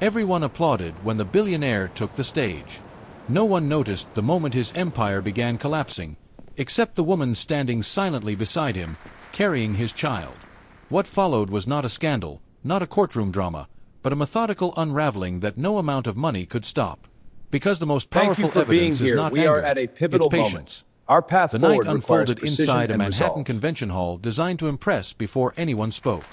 Everyone applauded when the billionaire took the stage. No one noticed the moment his empire began collapsing, except the woman standing silently beside him, carrying his child. What followed was not a scandal, not a courtroom drama, but a methodical unraveling that no amount of money could stop. Because the most powerful evidence is not anger, it's patience. Our path The forward night requires unfolded precision inside a and Manhattan resolve. convention hall designed to impress before anyone spoke.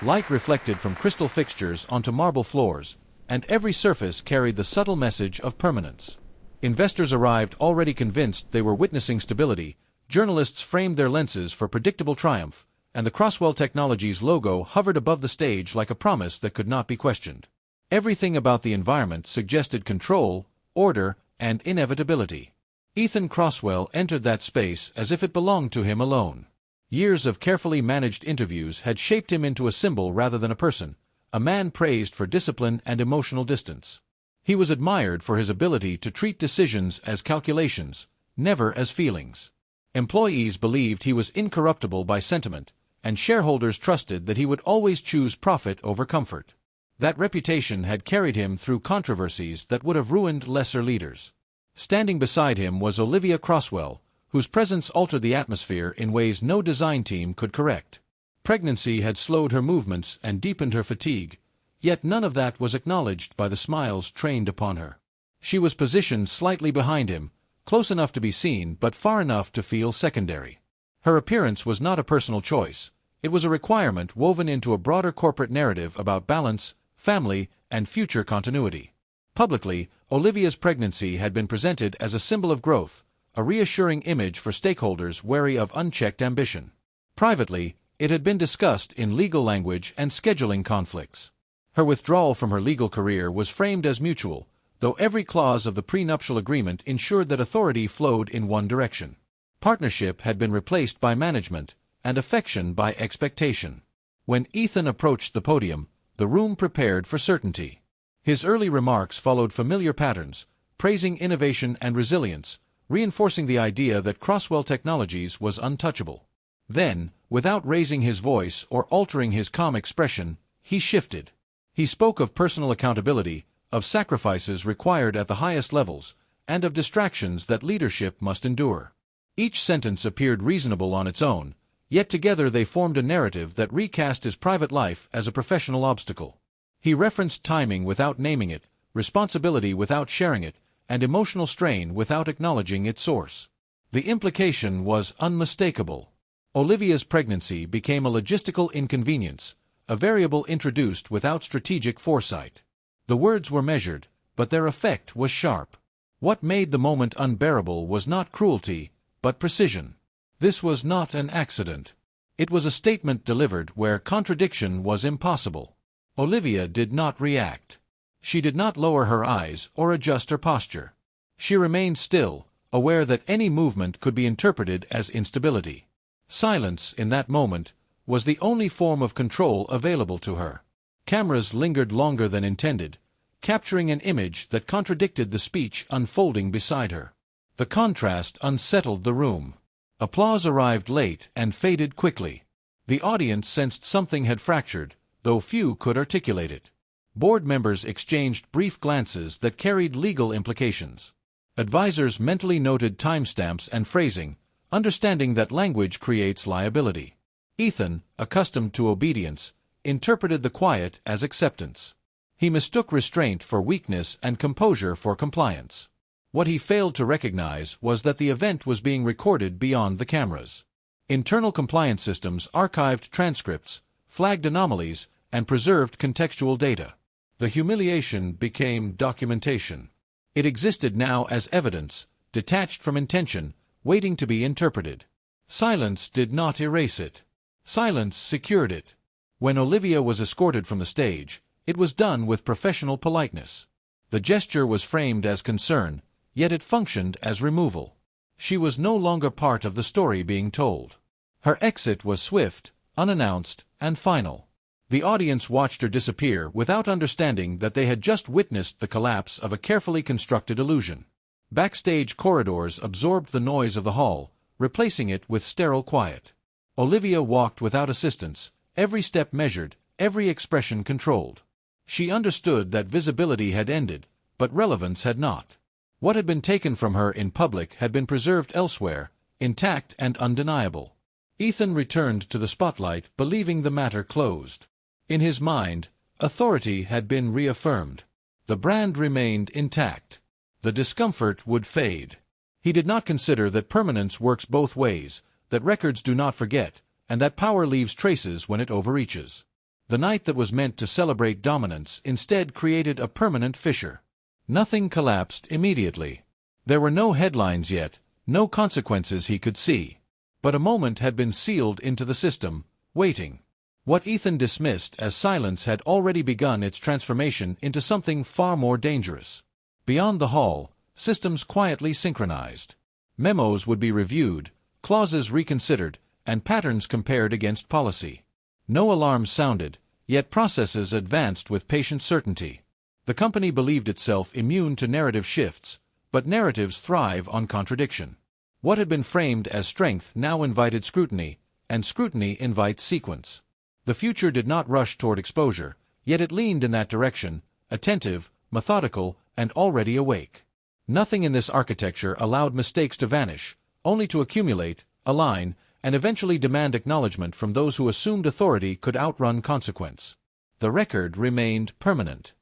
Light reflected from crystal fixtures onto marble floors, and every surface carried the subtle message of permanence. Investors arrived already convinced they were witnessing stability, journalists framed their lenses for predictable triumph, and the Crosswell Technologies logo hovered above the stage like a promise that could not be questioned. Everything about the environment suggested control, order, and inevitability. Ethan Crosswell entered that space as if it belonged to him alone. Years of carefully managed interviews had shaped him into a symbol rather than a person, a man praised for discipline and emotional distance. He was admired for his ability to treat decisions as calculations, never as feelings. Employees believed he was incorruptible by sentiment, and shareholders trusted that he would always choose profit over comfort. That reputation had carried him through controversies that would have ruined lesser leaders. Standing beside him was Olivia Crosswell, whose presence altered the atmosphere in ways no design team could correct. Pregnancy had slowed her movements and deepened her fatigue, yet none of that was acknowledged by the smiles trained upon her. She was positioned slightly behind him, close enough to be seen but far enough to feel secondary. Her appearance was not a personal choice, it was a requirement woven into a broader corporate narrative about balance, family, and future continuity. Publicly, Olivia's pregnancy had been presented as a symbol of growth, a reassuring image for stakeholders wary of unchecked ambition. Privately, it had been discussed in legal language and scheduling conflicts. Her withdrawal from her legal career was framed as mutual, though every clause of the prenuptial agreement ensured that authority flowed in one direction. Partnership had been replaced by management, and affection by expectation. When Ethan approached the podium, the room prepared for certainty. His early remarks followed familiar patterns, praising innovation and resilience, reinforcing the idea that Crosswell Technologies was untouchable. Then, without raising his voice or altering his calm expression, he shifted. He spoke of personal accountability, of sacrifices required at the highest levels, and of distractions that leadership must endure. Each sentence appeared reasonable on its own, yet together they formed a narrative that recast his private life as a professional obstacle. He referenced timing without naming it, responsibility without sharing it, and emotional strain without acknowledging its source. The implication was unmistakable. Olivia's pregnancy became a logistical inconvenience, a variable introduced without strategic foresight. The words were measured, but their effect was sharp. What made the moment unbearable was not cruelty, but precision. This was not an accident. It was a statement delivered where contradiction was impossible. Olivia did not react. She did not lower her eyes or adjust her posture. She remained still, aware that any movement could be interpreted as instability. Silence, in that moment, was the only form of control available to her. Cameras lingered longer than intended, capturing an image that contradicted the speech unfolding beside her. The contrast unsettled the room. Applause arrived late and faded quickly. The audience sensed something had fractured, though few could articulate it. Board members exchanged brief glances that carried legal implications. Advisors mentally noted timestamps and phrasing, understanding that language creates liability. Ethan, accustomed to obedience, interpreted the quiet as acceptance. He mistook restraint for weakness and composure for compliance. What he failed to recognize was that the event was being recorded beyond the cameras. Internal compliance systems archived transcripts, flagged anomalies, and preserved contextual data. The humiliation became documentation. It existed now as evidence, detached from intention, waiting to be interpreted. Silence did not erase it. Silence secured it. When Olivia was escorted from the stage, it was done with professional politeness. The gesture was framed as concern, yet it functioned as removal. She was no longer part of the story being told. Her exit was swift, unannounced, and final. The audience watched her disappear without understanding that they had just witnessed the collapse of a carefully constructed illusion. Backstage corridors absorbed the noise of the hall, replacing it with sterile quiet. Olivia walked without assistance, every step measured, every expression controlled. She understood that visibility had ended, but relevance had not. What had been taken from her in public had been preserved elsewhere, intact and undeniable. Ethan returned to the spotlight, believing the matter closed. In his mind, authority had been reaffirmed. The brand remained intact. The discomfort would fade. He did not consider that permanence works both ways, that records do not forget, and that power leaves traces when it overreaches. The night that was meant to celebrate dominance instead created a permanent fissure. Nothing collapsed immediately. There were no headlines yet, no consequences he could see. But a moment had been sealed into the system, waiting. What Ethan dismissed as silence had already begun its transformation into something far more dangerous. Beyond the hall, systems quietly synchronized. Memos would be reviewed, clauses reconsidered, and patterns compared against policy. No alarms sounded, yet processes advanced with patient certainty. The company believed itself immune to narrative shifts, but narratives thrive on contradiction. What had been framed as strength now invited scrutiny, and scrutiny invites sequence. The future did not rush toward exposure, yet it leaned in that direction, attentive, methodical, and already awake. Nothing in this architecture allowed mistakes to vanish, only to accumulate, align, and eventually demand acknowledgement from those who assumed authority could outrun consequence. The record remained permanent.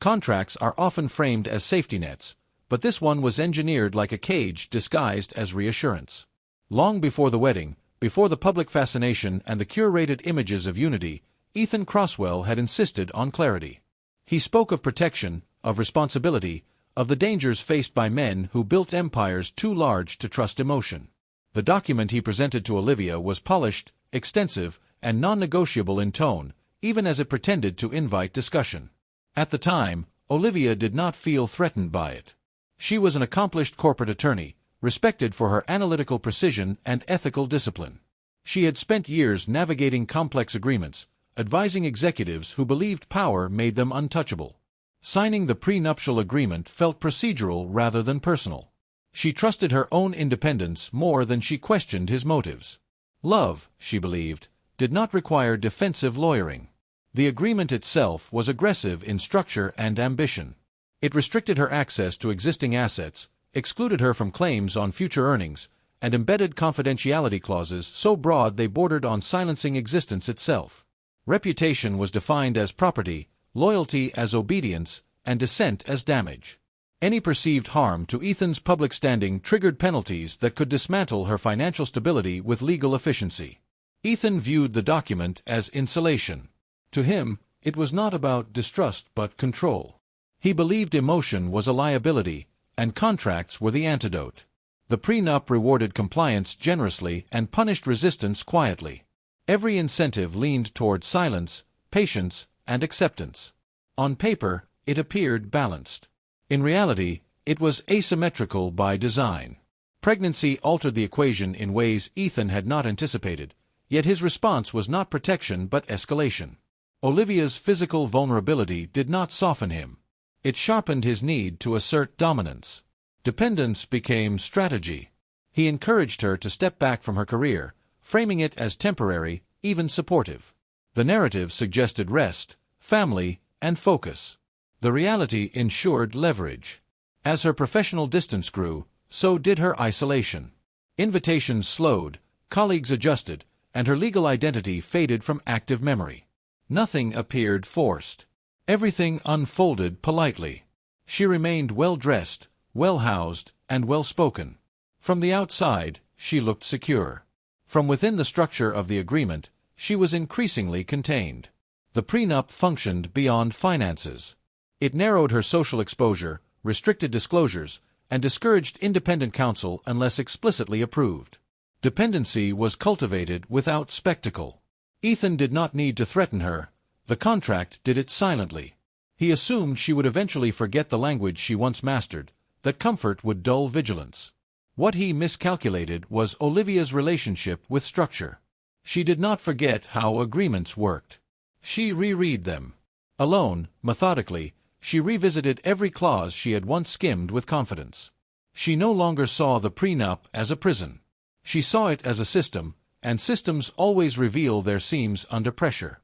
Contracts are often framed as safety nets, but this one was engineered like a cage disguised as reassurance. Long before the wedding, before the public fascination and the curated images of unity, Ethan Croswell had insisted on clarity. He spoke of protection, of responsibility, of the dangers faced by men who built empires too large to trust emotion. The document he presented to Olivia was polished, extensive, and non-negotiable in tone, even as it pretended to invite discussion. At the time, Olivia did not feel threatened by it. She was an accomplished corporate attorney, respected for her analytical precision and ethical discipline. She had spent years navigating complex agreements, advising executives who believed power made them untouchable. Signing the prenuptial agreement felt procedural rather than personal. She trusted her own independence more than she questioned his motives. Love, she believed, did not require defensive lawyering. The agreement itself was aggressive in structure and ambition. It restricted her access to existing assets, excluded her from claims on future earnings, and embedded confidentiality clauses so broad they bordered on silencing existence itself. Reputation was defined as property, loyalty as obedience, and dissent as damage. Any perceived harm to Ethan's public standing triggered penalties that could dismantle her financial stability with legal efficiency. Ethan viewed the document as insulation. To him, it was not about distrust but control. He believed emotion was a liability, and contracts were the antidote. The prenup rewarded compliance generously and punished resistance quietly. Every incentive leaned toward silence, patience, and acceptance. On paper, it appeared balanced. In reality, it was asymmetrical by design. Pregnancy altered the equation in ways Ethan had not anticipated, yet his response was not protection but escalation. Olivia's physical vulnerability did not soften him. It sharpened his need to assert dominance. Dependence became strategy. He encouraged her to step back from her career, framing it as temporary, even supportive. The narrative suggested rest, family, and focus. The reality ensured leverage. As her professional distance grew, so did her isolation. Invitations slowed, colleagues adjusted, and her legal identity faded from active memory. Nothing appeared forced. Everything unfolded politely. She remained well-dressed, well-housed, and well-spoken. From the outside, she looked secure. From within the structure of the agreement, she was increasingly contained. The prenup functioned beyond finances. It narrowed her social exposure, restricted disclosures, and discouraged independent counsel unless explicitly approved. Dependency was cultivated without spectacle. Ethan did not need to threaten her. The contract did it silently. He assumed she would eventually forget the language she once mastered, that comfort would dull vigilance. What he miscalculated was Olivia's relationship with structure. She did not forget how agreements worked. She reread them. Alone, methodically, she revisited every clause she had once skimmed with confidence. She no longer saw the prenup as a prison. She saw it as a system, and systems always reveal their seams under pressure.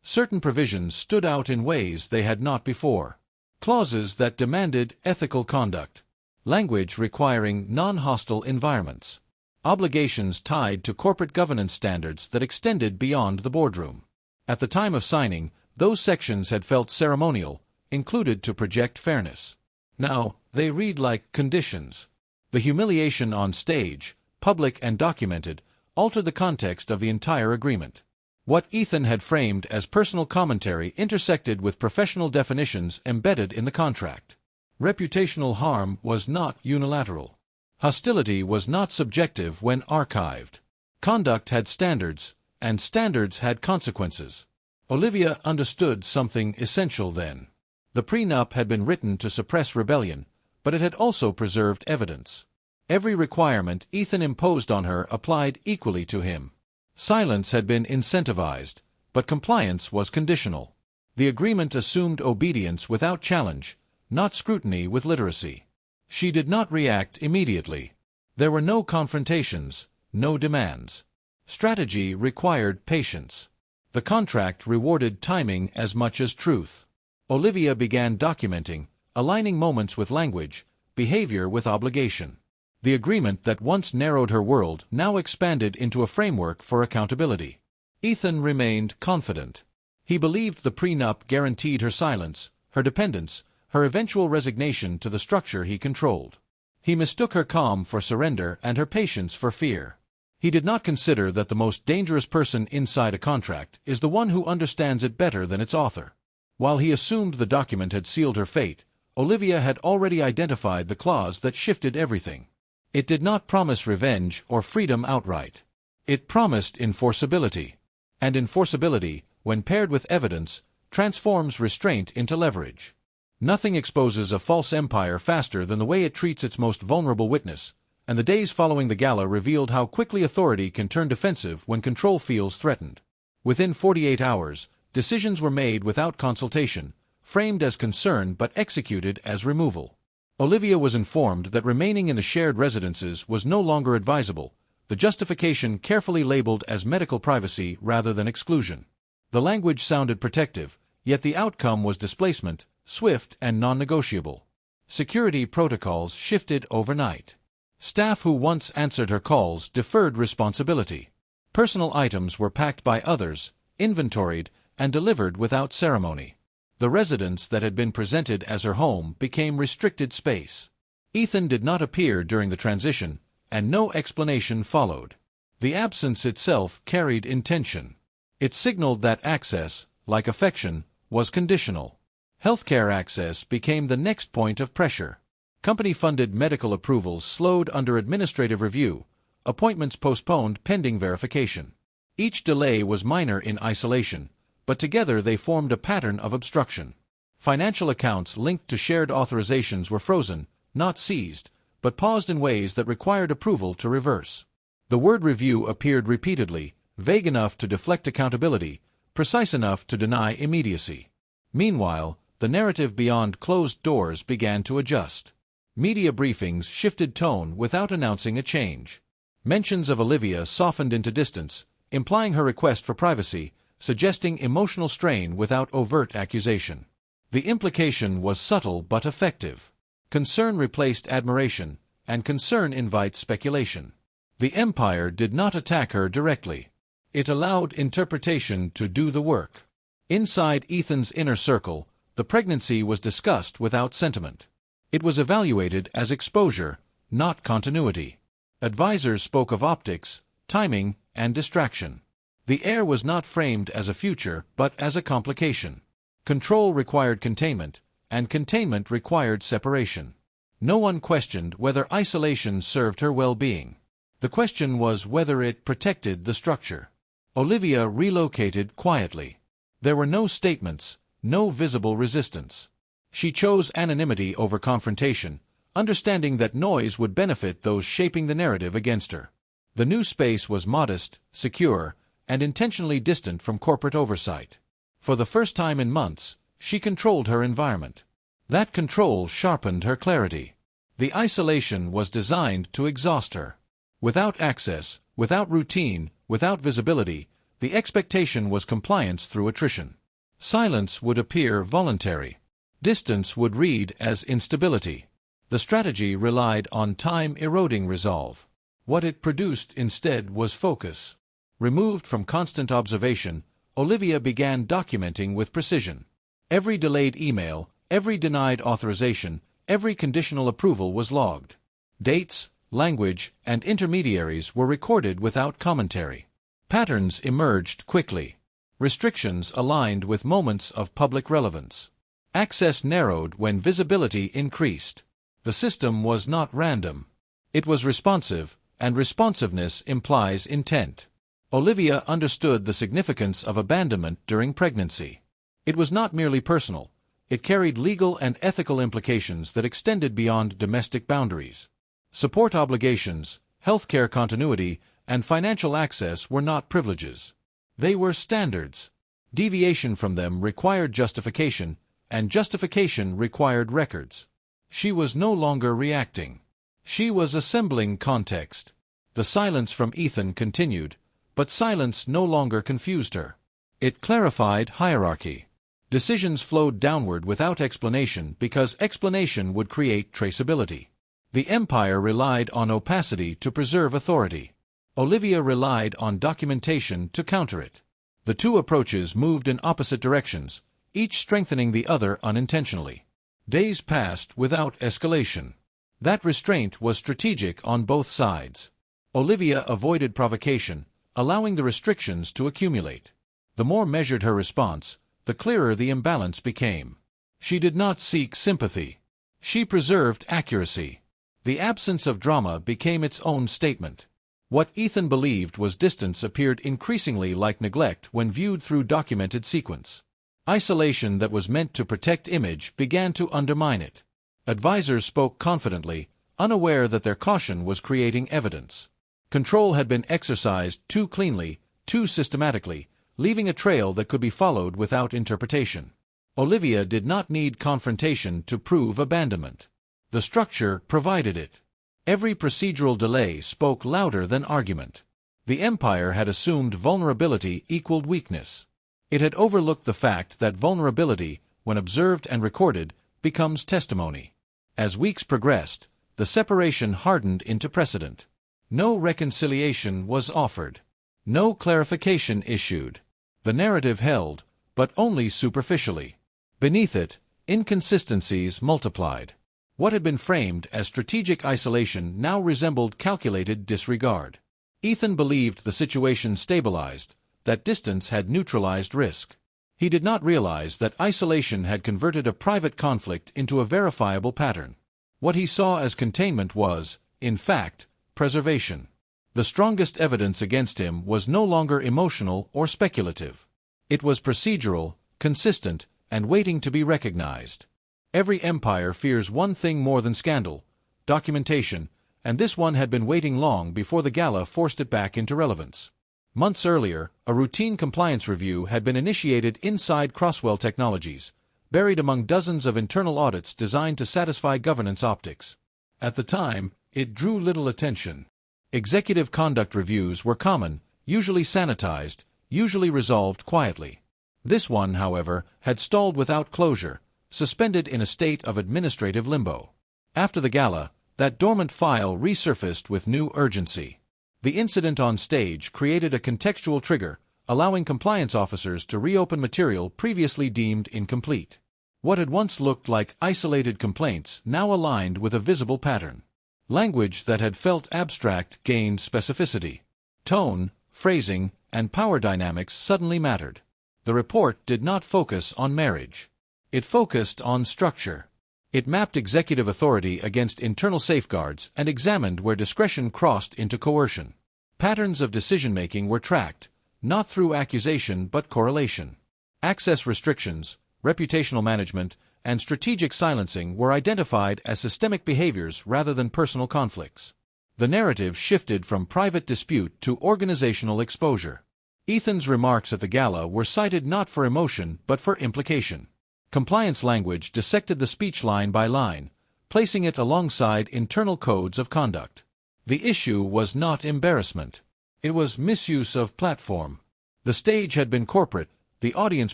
Certain provisions stood out in ways they had not before. Clauses that demanded ethical conduct. Language requiring non-hostile environments. Obligations tied to corporate governance standards that extended beyond the boardroom. At the time of signing, those sections had felt ceremonial, included to project fairness. Now, they read like conditions. The humiliation on stage, public and documented, altered the context of the entire agreement. What Ethan had framed as personal commentary intersected with professional definitions embedded in the contract. Reputational harm was not unilateral. Hostility was not subjective when archived. Conduct had standards, and standards had consequences. Olivia understood something essential then. The prenup had been written to suppress rebellion, but it had also preserved evidence. Every requirement Ethan imposed on her applied equally to him. Silence had been incentivized, but compliance was conditional. The agreement assumed obedience without challenge, not scrutiny with literacy. She did not react immediately. There were no confrontations, no demands. Strategy required patience. The contract rewarded timing as much as truth. Olivia began documenting, aligning moments with language, behavior with obligation. The agreement that once narrowed her world now expanded into a framework for accountability. Ethan remained confident. He believed the prenup guaranteed her silence, her dependence, her eventual resignation to the structure he controlled. He mistook her calm for surrender and her patience for fear. He did not consider that the most dangerous person inside a contract is the one who understands it better than its author. While he assumed the document had sealed her fate, Olivia had already identified the clause that shifted everything. It did not promise revenge or freedom outright. It promised enforceability. And enforceability, when paired with evidence, transforms restraint into leverage. Nothing exposes a false empire faster than the way it treats its most vulnerable witness, and the days following the gala revealed how quickly authority can turn defensive when control feels threatened. Within 48 hours, decisions were made without consultation, framed as concern but executed as removal. Olivia was informed that remaining in the shared residences was no longer advisable, the justification carefully labeled as medical privacy rather than exclusion. The language sounded protective, yet the outcome was displacement, swift and non-negotiable. Security protocols shifted overnight. Staff who once answered her calls deferred responsibility. Personal items were packed by others, inventoried, and delivered without ceremony. The residence that had been presented as her home became restricted space. Ethan did not appear during the transition, and no explanation followed. The absence itself carried intention. It signaled that access, like affection, was conditional. Healthcare access became the next point of pressure. Company-funded medical approvals slowed under administrative review, appointments postponed pending verification. Each delay was minor in isolation, but together they formed a pattern of obstruction. Financial accounts linked to shared authorizations were frozen, not seized, but paused in ways that required approval to reverse. The word review appeared repeatedly, vague enough to deflect accountability, precise enough to deny immediacy. Meanwhile, the narrative beyond closed doors began to adjust. Media briefings shifted tone without announcing a change. Mentions of Olivia softened into distance, implying her request for privacy, suggesting emotional strain without overt accusation. The implication was subtle but effective. Concern replaced admiration, and concern invites speculation. The empire did not attack her directly. It allowed interpretation to do the work. Inside Ethan's inner circle, the pregnancy was discussed without sentiment. It was evaluated as exposure, not continuity. Advisors spoke of optics, timing, and distraction. The heir was not framed as a future, but as a complication. Control required containment, and containment required separation. No one questioned whether isolation served her well-being. The question was whether it protected the structure. Olivia relocated quietly. There were no statements, no visible resistance. She chose anonymity over confrontation, understanding that noise would benefit those shaping the narrative against her. The new space was modest, secure, and intentionally distant from corporate oversight. For the first time in months, she controlled her environment. That control sharpened her clarity. The isolation was designed to exhaust her. Without access, without routine, without visibility, the expectation was compliance through attrition. Silence would appear voluntary. Distance would read as instability. The strategy relied on time-eroding resolve. What it produced instead was focus. Removed from constant observation, Olivia began documenting with precision. Every delayed email, every denied authorization, every conditional approval was logged. Dates, language, and intermediaries were recorded without commentary. Patterns emerged quickly. Restrictions aligned with moments of public relevance. Access narrowed when visibility increased. The system was not random. It was responsive, and responsiveness implies intent. Olivia understood the significance of abandonment during pregnancy. It was not merely personal. It carried legal and ethical implications that extended beyond domestic boundaries. Support obligations, healthcare continuity, and financial access were not privileges. They were standards. Deviation from them required justification, and justification required records. She was no longer reacting. She was assembling context. The silence from Ethan continued, but silence no longer confused her. It clarified hierarchy. Decisions flowed downward without explanation because explanation would create traceability. The empire relied on opacity to preserve authority. Olivia relied on documentation to counter it. The two approaches moved in opposite directions, each strengthening the other unintentionally. Days passed without escalation. That restraint was strategic on both sides. Olivia avoided provocation, allowing the restrictions to accumulate. The more measured her response, the clearer the imbalance became. She did not seek sympathy. She preserved accuracy. The absence of drama became its own statement. What Ethan believed was distance appeared increasingly like neglect when viewed through documented sequence. Isolation that was meant to protect image began to undermine it. Advisors spoke confidently, unaware that their caution was creating evidence. Control had been exercised too cleanly, too systematically, leaving a trail that could be followed without interpretation. Olivia did not need confrontation to prove abandonment. The structure provided it. Every procedural delay spoke louder than argument. The empire had assumed vulnerability equaled weakness. It had overlooked the fact that vulnerability, when observed and recorded, becomes testimony. As weeks progressed, the separation hardened into precedent. No reconciliation was offered. No clarification issued. The narrative held, but only superficially. Beneath it, inconsistencies multiplied. What had been framed as strategic isolation now resembled calculated disregard. Ethan believed the situation stabilized, that distance had neutralized risk. He did not realize that isolation had converted a private conflict into a verifiable pattern. What he saw as containment was, in fact, preservation. The strongest evidence against him was no longer emotional or speculative. It was procedural, consistent, and waiting to be recognized. Every empire fears one thing more than scandal: documentation, and this one had been waiting long before the gala forced it back into relevance. Months earlier, a routine compliance review had been initiated inside Crosswell Technologies, buried among dozens of internal audits designed to satisfy governance optics. At the time, it drew little attention. Executive conduct reviews were common, usually sanitized, usually resolved quietly. This one, however, had stalled without closure, suspended in a state of administrative limbo. After the gala, that dormant file resurfaced with new urgency. The incident on stage created a contextual trigger, allowing compliance officers to reopen material previously deemed incomplete. What had once looked like isolated complaints now aligned with a visible pattern. Language that had felt abstract gained specificity. Tone, phrasing, and power dynamics suddenly mattered. The report did not focus on marriage. It focused on structure. It mapped executive authority against internal safeguards and examined where discretion crossed into coercion. Patterns of decision-making were tracked, not through accusation but correlation. Access restrictions, reputational management, and strategic silencing were identified as systemic behaviors rather than personal conflicts. The narrative shifted from private dispute to organizational exposure. Ethan's remarks at the gala were cited not for emotion but for implication. Compliance language dissected the speech line by line, placing it alongside internal codes of conduct. The issue was not embarrassment. It was misuse of platform. The stage had been corporate, the audience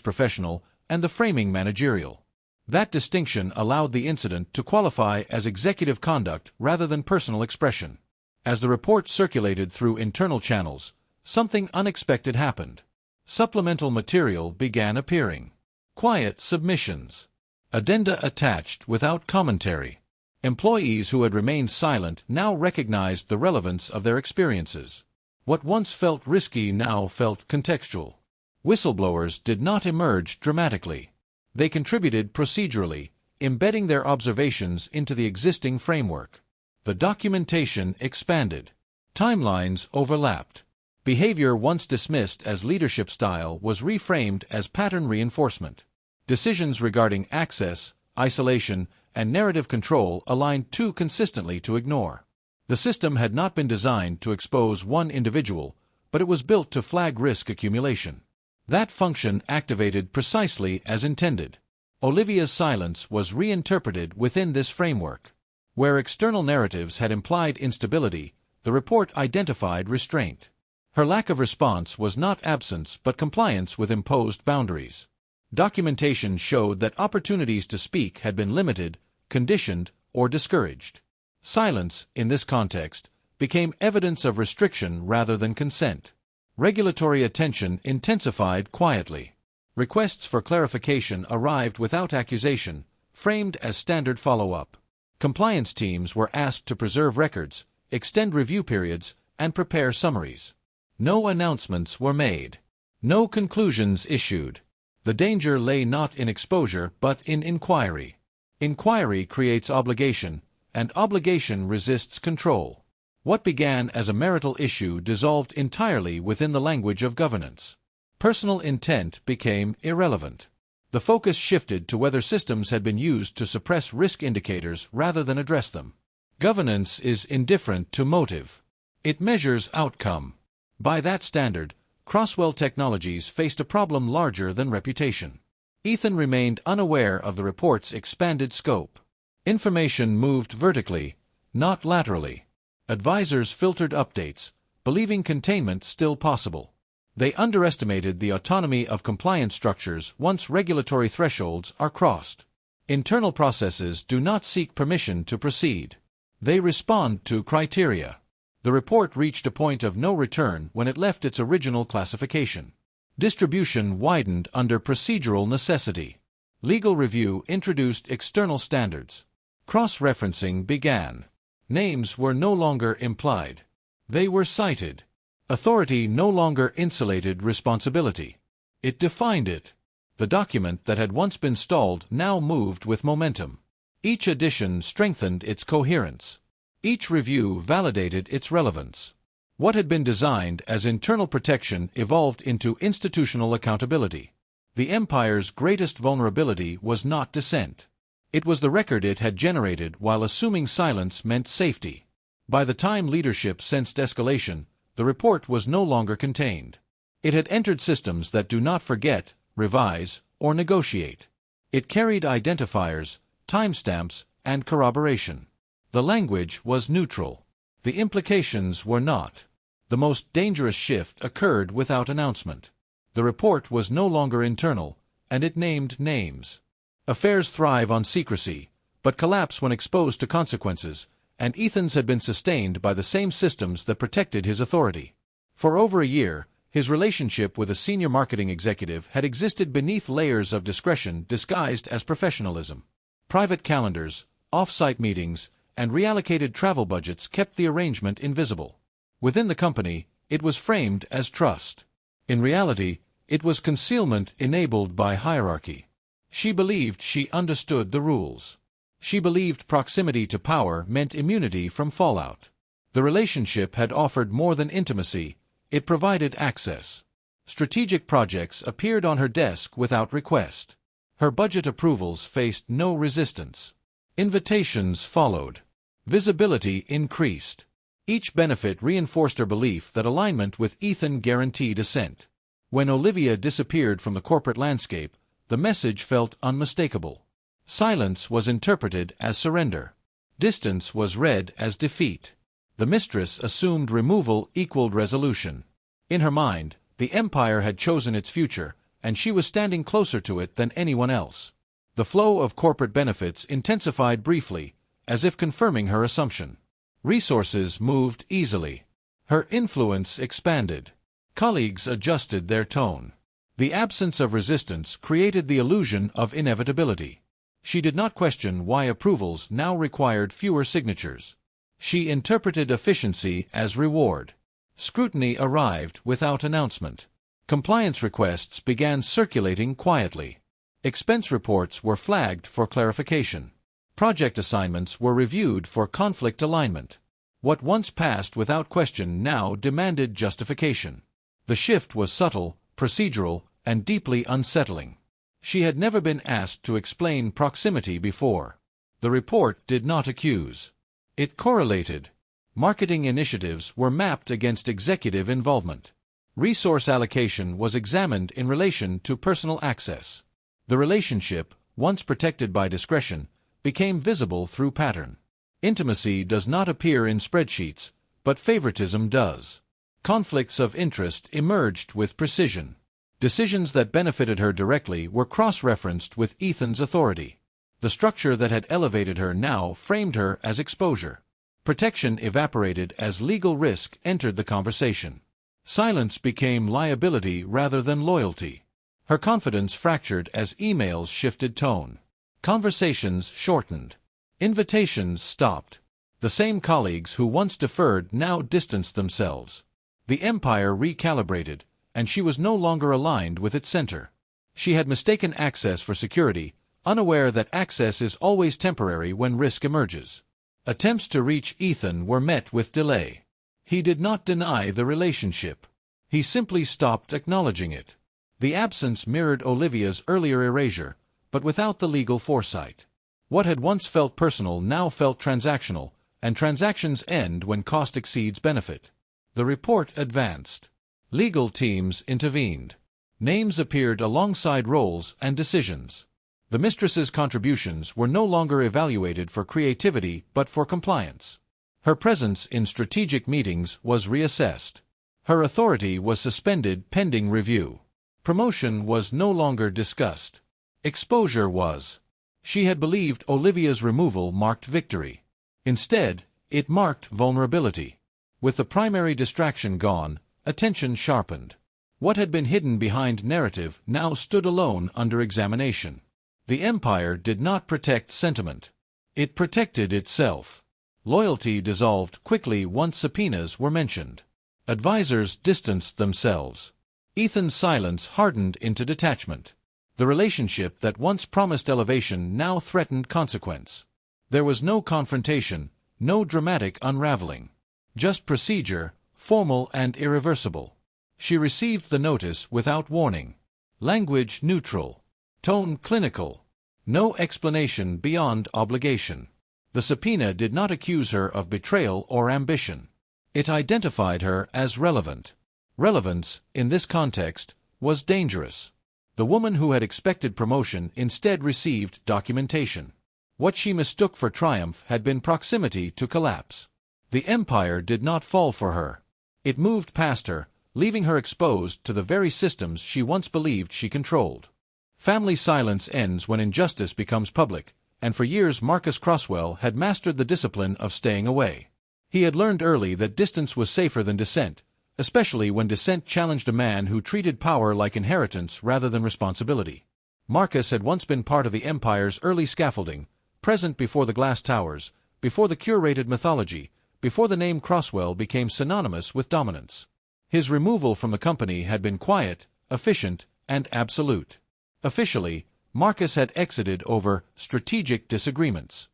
professional, and the framing managerial. That distinction allowed the incident to qualify as executive conduct rather than personal expression. As the report circulated through internal channels, something unexpected happened. Supplemental material began appearing. Quiet submissions. Addenda attached without commentary. Employees who had remained silent now recognized the relevance of their experiences. What once felt risky now felt contextual. Whistleblowers did not emerge dramatically. They contributed procedurally, embedding their observations into the existing framework. The documentation expanded. Timelines overlapped. Behavior once dismissed as leadership style was reframed as pattern reinforcement. Decisions regarding access, isolation, and narrative control aligned too consistently to ignore. The system had not been designed to expose one individual, but it was built to flag risk accumulation. That function activated precisely as intended. Olivia's silence was reinterpreted within this framework. Where external narratives had implied instability, the report identified restraint. Her lack of response was not absence but compliance with imposed boundaries. Documentation showed that opportunities to speak had been limited, conditioned, or discouraged. Silence, in this context, became evidence of restriction rather than consent. Regulatory attention intensified quietly. Requests for clarification arrived without accusation, framed as standard follow-up. Compliance teams were asked to preserve records, extend review periods, and prepare summaries. No announcements were made. No conclusions issued. The danger lay not in exposure but in inquiry. Inquiry creates obligation, and obligation resists control. What began as a marital issue dissolved entirely within the language of governance. Personal intent became irrelevant. The focus shifted to whether systems had been used to suppress risk indicators rather than address them. Governance is indifferent to motive. It measures outcome. By that standard, Crosswell Technologies faced a problem larger than reputation. Ethan remained unaware of the report's expanded scope. Information moved vertically, not laterally. Advisors filtered updates, believing containment still possible. They underestimated the autonomy of compliance structures once regulatory thresholds are crossed. Internal processes do not seek permission to proceed. They respond to criteria. The report reached a point of no return when it left its original classification. Distribution widened under procedural necessity. Legal review introduced external standards. Cross-referencing began. Names were no longer implied. They were cited. Authority no longer insulated responsibility. It defined it. The document that had once been stalled now moved with momentum. Each addition strengthened its coherence. Each review validated its relevance. What had been designed as internal protection evolved into institutional accountability. The empire's greatest vulnerability was not dissent. It was the record it had generated while assuming silence meant safety. By the time leadership sensed escalation, the report was no longer contained. It had entered systems that do not forget, revise, or negotiate. It carried identifiers, timestamps, and corroboration. The language was neutral. The implications were not. The most dangerous shift occurred without announcement. The report was no longer internal, and it named names. Affairs thrive on secrecy, but collapse when exposed to consequences, and Ethan's had been sustained by the same systems that protected his authority. For over a year, his relationship with a senior marketing executive had existed beneath layers of discretion disguised as professionalism. Private calendars, off-site meetings, and reallocated travel budgets kept the arrangement invisible. Within the company, it was framed as trust. In reality, it was concealment enabled by hierarchy. She believed she understood the rules. She believed proximity to power meant immunity from fallout. The relationship had offered more than intimacy, it provided access. Strategic projects appeared on her desk without request. Her budget approvals faced no resistance. Invitations followed. Visibility increased. Each benefit reinforced her belief that alignment with Ethan guaranteed ascent. When Olivia disappeared from the corporate landscape, the message felt unmistakable. Silence was interpreted as surrender. Distance was read as defeat. The mistress assumed removal equaled resolution. In her mind, the empire had chosen its future, and she was standing closer to it than anyone else. The flow of corporate benefits intensified briefly, as if confirming her assumption. Resources moved easily. Her influence expanded. Colleagues adjusted their tone. The absence of resistance created the illusion of inevitability. She did not question why approvals now required fewer signatures. She interpreted efficiency as reward. Scrutiny arrived without announcement. Compliance requests began circulating quietly. Expense reports were flagged for clarification. Project assignments were reviewed for conflict alignment. What once passed without question now demanded justification. The shift was subtle, procedural, and deeply unsettling. She had never been asked to explain proximity before. The report did not accuse. It correlated. Marketing initiatives were mapped against executive involvement. Resource allocation was examined in relation to personal access. The relationship, once protected by discretion, became visible through pattern. Intimacy does not appear in spreadsheets, but favoritism does. Conflicts of interest emerged with precision. Decisions that benefited her directly were cross-referenced with Ethan's authority. The structure that had elevated her now framed her as exposure. Protection evaporated as legal risk entered the conversation. Silence became liability rather than loyalty. Her confidence fractured as emails shifted tone. Conversations shortened. Invitations stopped. The same colleagues who once deferred now distanced themselves. The empire recalibrated, and she was no longer aligned with its center. She had mistaken access for security, unaware that access is always temporary when risk emerges. Attempts to reach Ethan were met with delay. He did not deny the relationship. He simply stopped acknowledging it. The absence mirrored Olivia's earlier erasure, but without the legal foresight. What had once felt personal now felt transactional, and transactions end when cost exceeds benefit. The report advanced. Legal teams intervened. Names appeared alongside roles and decisions. The mistress's contributions were no longer evaluated for creativity but for compliance. Her presence in strategic meetings was reassessed. Her authority was suspended pending review. Promotion was no longer discussed. Exposure was. She had believed Olivia's removal marked victory. Instead, it marked vulnerability. With the primary distraction gone, attention sharpened. What had been hidden behind narrative now stood alone under examination. The empire did not protect sentiment. It protected itself. Loyalty dissolved quickly once subpoenas were mentioned. Advisors distanced themselves. Ethan's silence hardened into detachment. The relationship that once promised elevation now threatened consequence. There was no confrontation, no dramatic unraveling. Just procedure, formal and irreversible. She received the notice without warning. Language neutral. Tone clinical. No explanation beyond obligation. The subpoena did not accuse her of betrayal or ambition. It identified her as relevant. Relevance, in this context, was dangerous. The woman who had expected promotion instead received documentation. What she mistook for triumph had been proximity to collapse. The empire did not fall for her. It moved past her, leaving her exposed to the very systems she once believed she controlled. Family silence ends when injustice becomes public, and for years Marcus Crosswell had mastered the discipline of staying away. He had learned early that distance was safer than dissent, especially when dissent challenged a man who treated power like inheritance rather than responsibility. Marcus had once been part of the empire's early scaffolding, present before the glass towers, before the curated mythology, before the name Crosswell became synonymous with dominance. His removal from the company had been quiet, efficient, and absolute. Officially, Marcus had exited over strategic disagreements.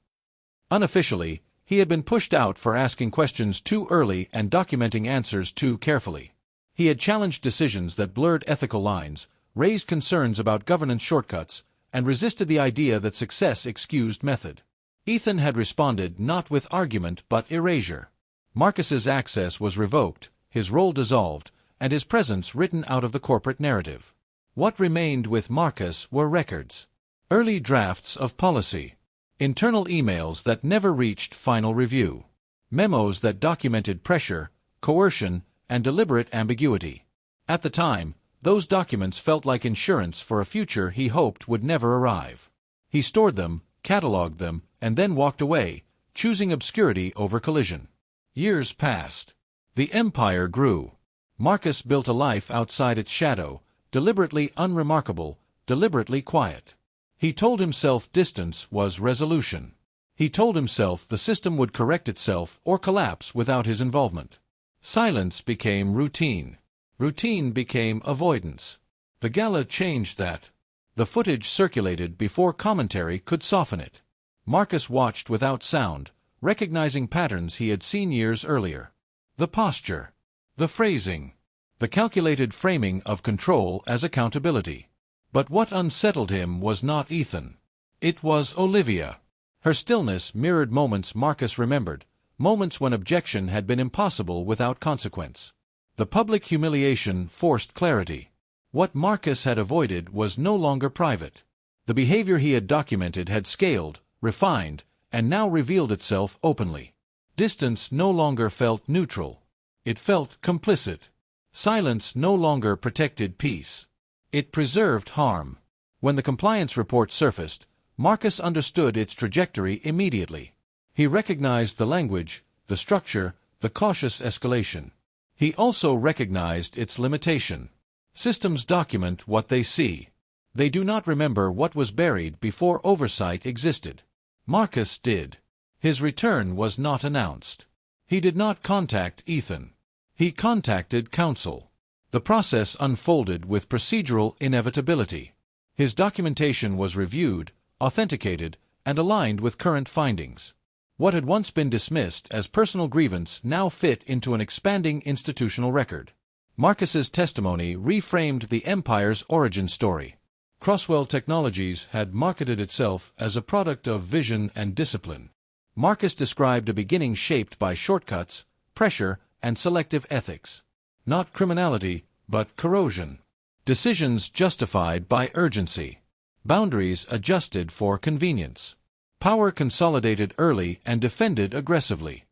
Unofficially, he had been pushed out for asking questions too early and documenting answers too carefully. He had challenged decisions that blurred ethical lines, raised concerns about governance shortcuts, and resisted the idea that success excused method. Ethan had responded not with argument but erasure. Marcus's access was revoked, his role dissolved, and his presence written out of the corporate narrative. What remained with Marcus were records. Early drafts of policy. Internal emails that never reached final review. Memos that documented pressure, coercion, and deliberate ambiguity. At the time, Those documents felt like insurance for a future he hoped would never arrive. He stored them, catalogued them, and then walked away, choosing obscurity over collision. Years passed. The empire grew. Marcus built a life outside its shadow, deliberately unremarkable, deliberately quiet. He told himself distance was resolution. He told himself the system would correct itself or collapse without his involvement. Silence became routine. Routine became avoidance. The gala changed that. The footage circulated before commentary could soften it. Marcus watched without sound, recognizing patterns he had seen years earlier. The posture. The phrasing. The calculated framing of control as accountability. But what unsettled him was not Ethan. It was Olivia. Her stillness mirrored moments Marcus remembered, moments when objection had been impossible without consequence. The public humiliation forced clarity. What Marcus had avoided was no longer private. The behavior he had documented had scaled, refined, and now revealed itself openly. Distance no longer felt neutral. It felt complicit. Silence no longer protected peace. It preserved harm. When the compliance report surfaced, Marcus understood its trajectory immediately. He recognized the language, the structure, the cautious escalation. He also recognized its limitation. Systems document what they see. They do not remember what was buried before oversight existed. Marcus did. His return was not announced. He did not contact Ethan. He contacted counsel. The process unfolded with procedural inevitability. His documentation was reviewed, authenticated, and aligned with current findings. What had once been dismissed as personal grievance now fit into an expanding institutional record. Marcus's testimony reframed the empire's origin story. Crosswell Technologies had marketed itself as a product of vision and discipline. Marcus described a beginning shaped by shortcuts, pressure, and selective ethics. Not criminality, but corrosion. Decisions justified by urgency. Boundaries adjusted for convenience. Power consolidated early and defended aggressively.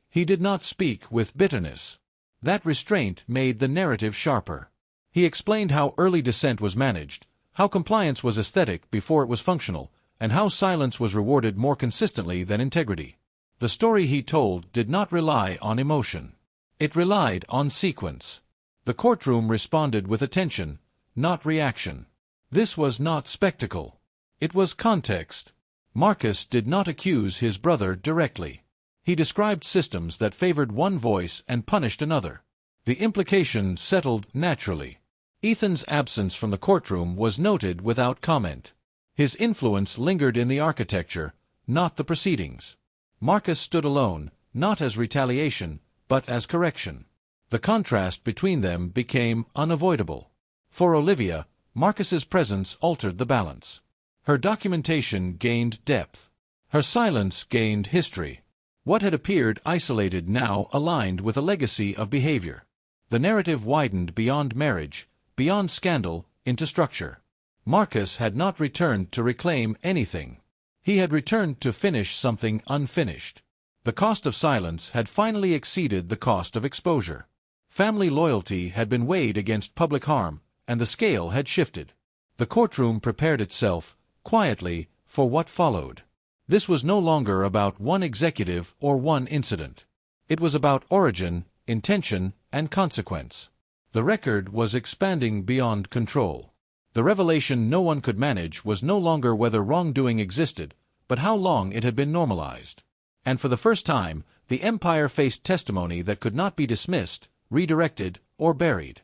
He did not speak with bitterness. That restraint made the narrative sharper. He explained how early dissent was managed, how compliance was aesthetic before it was functional, and how silence was rewarded more consistently than integrity. The story he told did not rely on emotion. It relied on sequence. The courtroom responded with attention, not reaction. This was not spectacle. It was context. Marcus did not accuse his brother directly. He described systems that favored one voice and punished another. The implication settled naturally. Ethan's absence from the courtroom was noted without comment. His influence lingered in the architecture, not the proceedings. Marcus stood alone, not as retaliation, but as correction. The contrast between them became unavoidable. For Olivia, Marcus's presence altered the balance. Her documentation gained depth. Her silence gained history. What had appeared isolated now aligned with a legacy of behavior. The narrative widened beyond marriage, beyond scandal, into structure. Marcus had not returned to reclaim anything. He had returned to finish something unfinished. The cost of silence had finally exceeded the cost of exposure. Family loyalty had been weighed against public harm, and the scale had shifted. The courtroom prepared itself, quietly, for what followed. This was no longer about one executive or one incident. It was about origin, intention, and consequence. The record was expanding beyond control. The revelation no one could manage was no longer whether wrongdoing existed, but how long it had been normalized. And for the first time, the empire faced testimony that could not be dismissed, redirected, or buried.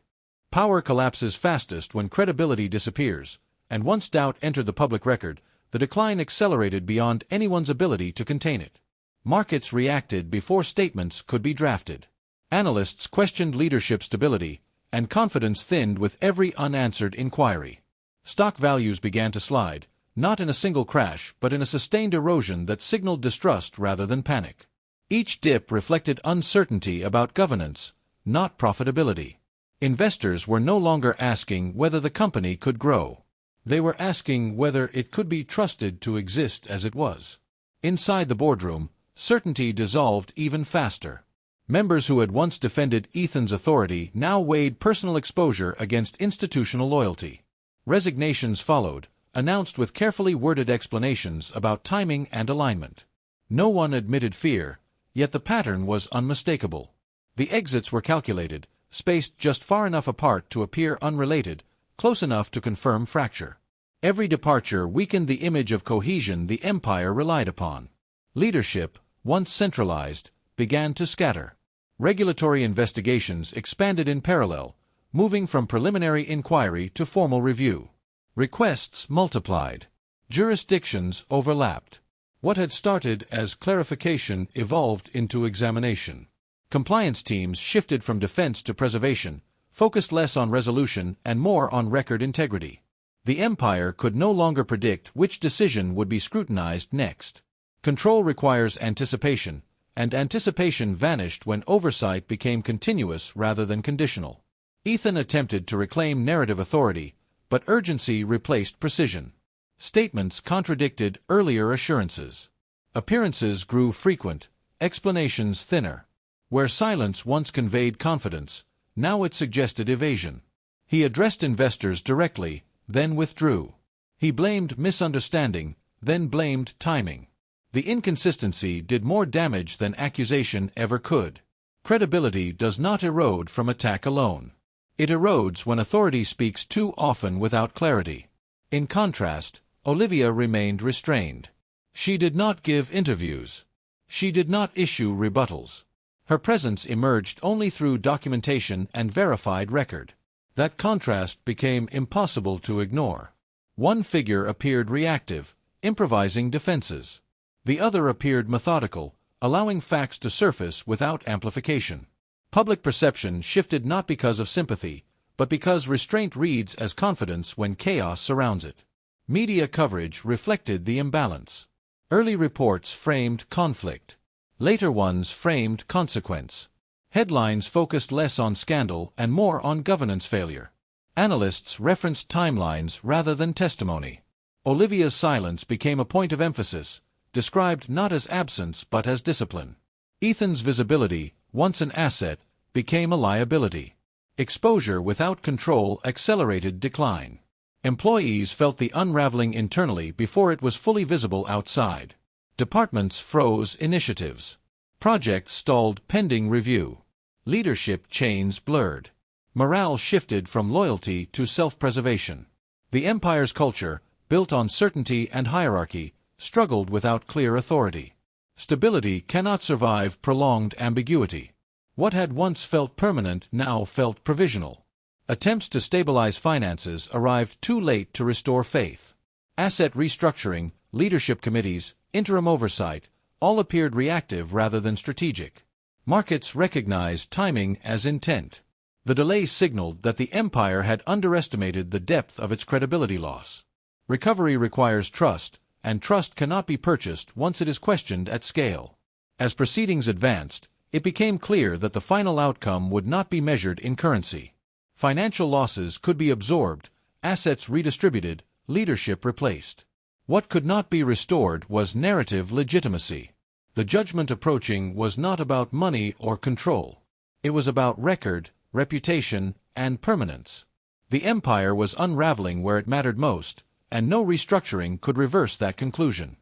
Power collapses fastest when credibility disappears, and once doubt entered the public record, the decline accelerated beyond anyone's ability to contain it. Markets reacted before statements could be drafted. Analysts questioned leadership stability, and confidence thinned with every unanswered inquiry. Stock values began to slide, not in a single crash but in a sustained erosion that signaled distrust rather than panic. Each dip reflected uncertainty about governance, not profitability. Investors were no longer asking whether the company could grow. They were asking whether it could be trusted to exist as it was. Inside the boardroom, certainty dissolved even faster. Members who had once defended Ethan's authority now weighed personal exposure against institutional loyalty. Resignations followed, announced with carefully worded explanations about timing and alignment. No one admitted fear, yet the pattern was unmistakable. The exits were calculated, spaced just far enough apart to appear unrelated, close enough to confirm fracture. Every departure weakened the image of cohesion the empire relied upon. Leadership, once centralized, began to scatter. Regulatory investigations expanded in parallel, moving from preliminary inquiry to formal review. Requests multiplied. Jurisdictions overlapped. What had started as clarification evolved into examination. Compliance teams shifted from defense to preservation, focused less on resolution and more on record integrity. The empire could no longer predict which decision would be scrutinized next. Control requires anticipation, and anticipation vanished when oversight became continuous rather than conditional. Ethan attempted to reclaim narrative authority, but urgency replaced precision. Statements contradicted earlier assurances. Appearances grew frequent, explanations thinner. Where silence once conveyed confidence, now it suggested evasion. He addressed investors directly, then withdrew. He blamed misunderstanding, then blamed timing. The inconsistency did more damage than accusation ever could. Credibility does not erode from attack alone. It erodes when authority speaks too often without clarity. In contrast, Olivia remained restrained. She did not give interviews. She did not issue rebuttals. Her presence emerged only through documentation and verified record. That contrast became impossible to ignore. One figure appeared reactive, improvising defenses. The other appeared methodical, allowing facts to surface without amplification. Public perception shifted not because of sympathy, but because restraint reads as confidence when chaos surrounds it. Media coverage reflected the imbalance. Early reports framed conflict. Later ones framed consequence. Headlines focused less on scandal and more on governance failure. Analysts referenced timelines rather than testimony. Olivia's silence became a point of emphasis, described not as absence but as discipline. Ethan's visibility, once an asset, became a liability. Exposure without control accelerated decline. Employees felt the unraveling internally before it was fully visible outside. Departments froze initiatives. Projects stalled pending review. Leadership chains blurred. Morale shifted from loyalty to self-preservation. The empire's culture, built on certainty and hierarchy, struggled without clear authority. Stability cannot survive prolonged ambiguity. What had once felt permanent now felt provisional. Attempts to stabilize finances arrived too late to restore faith. Asset restructuring, leadership committees, interim oversight, all appeared reactive rather than strategic. Markets recognized timing as intent. The delay signaled that the empire had underestimated the depth of its credibility loss. Recovery requires trust, and trust cannot be purchased once it is questioned at scale. As proceedings advanced, it became clear that the final outcome would not be measured in currency. Financial losses could be absorbed, assets redistributed, leadership replaced. What could not be restored was narrative legitimacy. The judgment approaching was not about money or control. It was about record, reputation, and permanence. The empire was unraveling where it mattered most, and no restructuring could reverse that conclusion.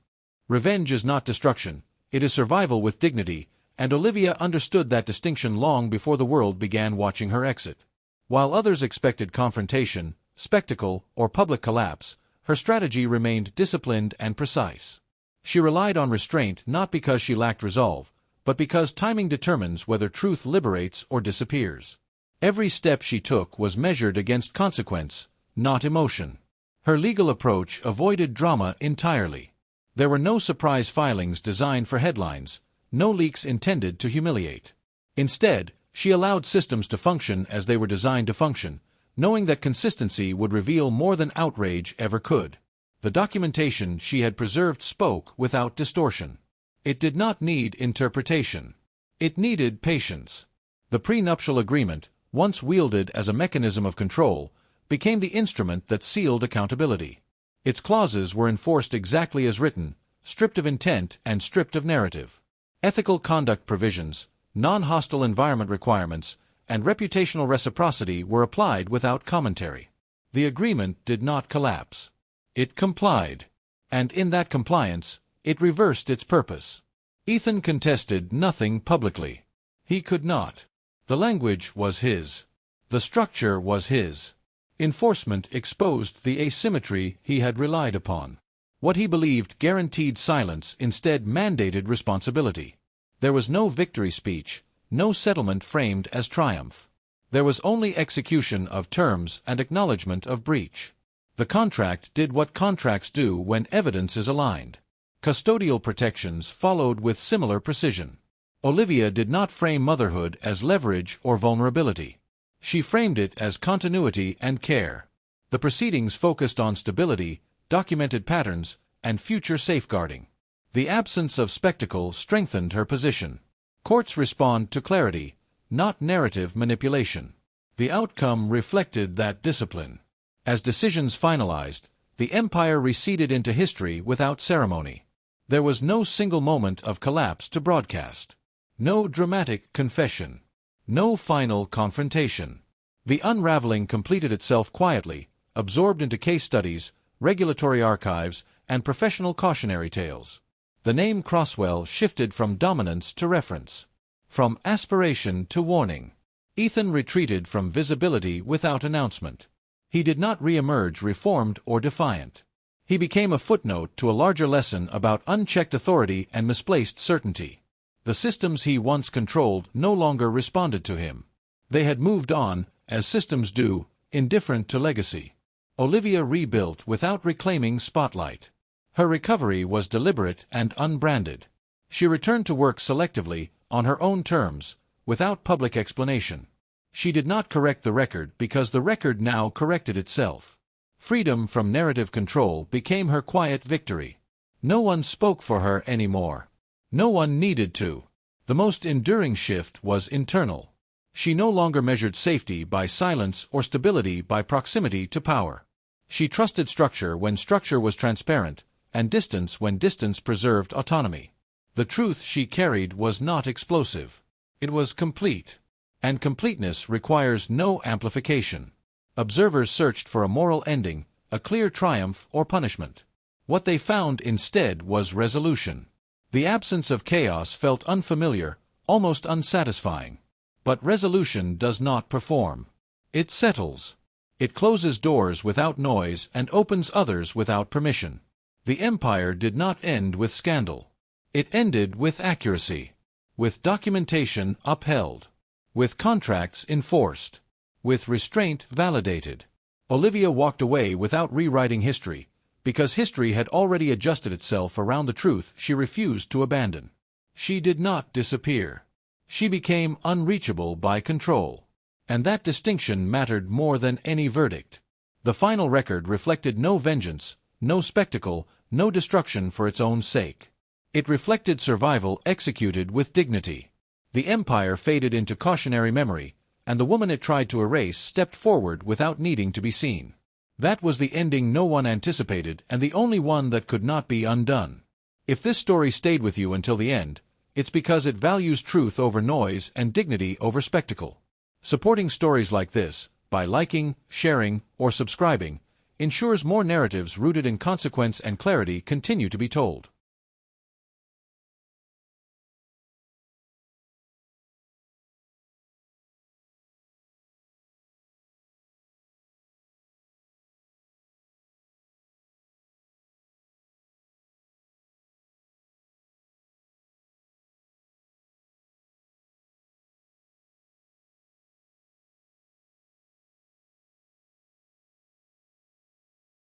Revenge is not destruction, it is survival with dignity, and Olivia understood that distinction long before the world began watching her exit. While others expected confrontation, spectacle, or public collapse, her strategy remained disciplined and precise. She relied on restraint not because she lacked resolve, but because timing determines whether truth liberates or disappears. Every step she took was measured against consequence, not emotion. Her legal approach avoided drama entirely. There were no surprise filings designed for headlines, no leaks intended to humiliate. Instead, she allowed systems to function as they were designed to function, knowing that consistency would reveal more than outrage ever could. The documentation she had preserved spoke without distortion. It did not need interpretation. It needed patience. The prenuptial agreement, once wielded as a mechanism of control, became the instrument that sealed accountability. Its clauses were enforced exactly as written, stripped of intent and stripped of narrative. Ethical conduct provisions, Non-hostile environment requirements and reputational reciprocity were applied without commentary. The agreement did not collapse. It complied. And in that compliance, it reversed its purpose. Ethan contested nothing publicly. He could not. The language was his. The structure was his. Enforcement exposed the asymmetry he had relied upon. What he believed guaranteed silence instead mandated responsibility. There was no victory speech, no settlement framed as triumph. There was only execution of terms and acknowledgement of breach. The contract did what contracts do when evidence is aligned. Custodial protections followed with similar precision. Olivia did not frame motherhood as leverage or vulnerability. She framed it as continuity and care. The proceedings focused on stability, documented patterns, and future safeguarding. The absence of spectacle strengthened her position. Courts respond to clarity, not narrative manipulation. The outcome reflected that discipline. As decisions finalized, the empire receded into history without ceremony. There was no single moment of collapse to broadcast. No dramatic confession. No final confrontation. The unraveling completed itself quietly, absorbed into case studies, regulatory archives, and professional cautionary tales. The name Crosswell shifted from dominance to reference. From aspiration to warning. Ethan retreated from visibility without announcement. He did not re-emerge reformed or defiant. He became a footnote to a larger lesson about unchecked authority and misplaced certainty. The systems he once controlled no longer responded to him. They had moved on, as systems do, indifferent to legacy. Olivia rebuilt without reclaiming spotlight. Her recovery was deliberate and unbranded. She returned to work selectively, on her own terms, without public explanation. She did not correct the record because the record now corrected itself. Freedom from narrative control became her quiet victory. No one spoke for her anymore. No one needed to. The most enduring shift was internal. She no longer measured safety by silence or stability by proximity to power. She trusted structure when structure was transparent, and distance when distance preserved autonomy. The truth she carried was not explosive. It was complete. And completeness requires no amplification. Observers searched for a moral ending, a clear triumph or punishment. What they found instead was resolution. The absence of chaos felt unfamiliar, almost unsatisfying. But resolution does not perform. It settles. It closes doors without noise and opens others without permission. The empire did not end with scandal. It ended with accuracy. With documentation upheld. With contracts enforced. With restraint validated. Olivia walked away without rewriting history, because history had already adjusted itself around the truth she refused to abandon. She did not disappear. She became unreachable by control. And that distinction mattered more than any verdict. The final record reflected no vengeance, no spectacle, no destruction for its own sake. It reflected survival executed with dignity. The empire faded into cautionary memory, and the woman it tried to erase stepped forward without needing to be seen. That was the ending no one anticipated and the only one that could not be undone. If this story stayed with you until the end, it's because it values truth over noise and dignity over spectacle. Supporting stories like this, by liking, sharing, or subscribing, ensures more narratives rooted in consequence and clarity continue to be told.